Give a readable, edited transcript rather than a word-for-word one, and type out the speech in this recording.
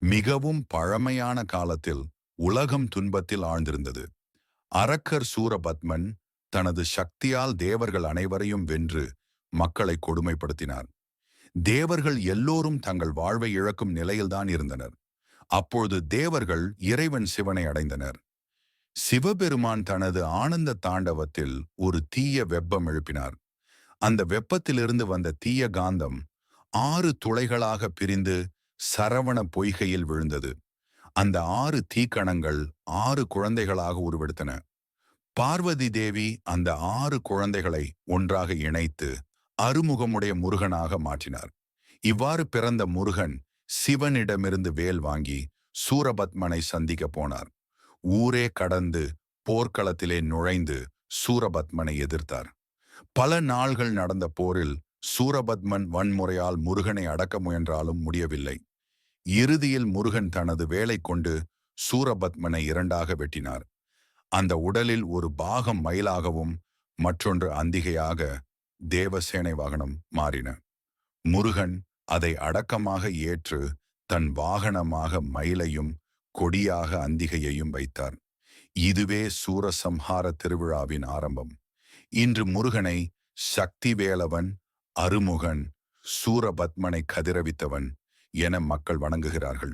மிகவும் பழமையான காலத்தில் உலகம் துன்பத்தில் ஆழ்ந்திருந்தது. அரக்கர் சூரபத்மன் தனது சக்தியால் தேவர்கள் அனைவரையும் வென்று மக்களை கொடுமைப்படுத்தினார். தேவர்கள் எல்லோரும் தங்கள் வாழ்வை இழக்கும் நிலையில்தான் இருந்தனர். அப்பொழுது தேவர்கள் இறைவன் சிவனை அடைந்தனர். சிவபெருமான் தனது ஆனந்த தாண்டவத்தில் ஒரு தீய வெப்பம் எழுப்பினார். அந்த வெப்பத்திலிருந்து வந்த தீய காந்தம் 6 துளைகளாக பிரிந்து சரவண பொய்கையில் விழுந்தது. அந்த 6 தீக்கணங்கள் 6 குழந்தைகளாக உருவெடுத்தன. பார்வதி தேவி அந்த 6 குழந்தைகளை ஒன்றாக இணைத்து அறுமுகமுடைய முருகனாக மாற்றினார். இவ்வாறு பிறந்த முருகன் சிவனிடமிருந்து வேல் வாங்கி சூரபத்மனை சந்திக்க போனார். ஊரே கடந்து போர்க்களத்திலே நுழைந்து சூரபத்மனை எதிர்த்தார். பல நாள்கள் நடந்த போரில் சூரபத்மன் வன்முறையால் முருகனை அடக்க முயன்றாலும் முடியவில்லை. இறுதியில் முருகன் தனது வேலை கொண்டு சூரபத்மனை இரண்டாக வெட்டினார். அந்த உடலில் ஒரு பாகம் மயிலாகவும் மற்றொன்று அந்திகையாக தேவசேனை வாகனம் மாறின. முருகன் அதை அடக்கமாக ஏற்று தன் வாகனமாக மயிலையும் கொடியாக அந்திகையையும் வைத்தார். இதுவே சூரசம்ஹார திருவிழாவின் ஆரம்பம். இன்று முருகனை சக்தி வேலவன், அருமுகன், சூரபத்மனை கதிரவித்தவன் என மக்கள் வணங்குகிறார்கள்.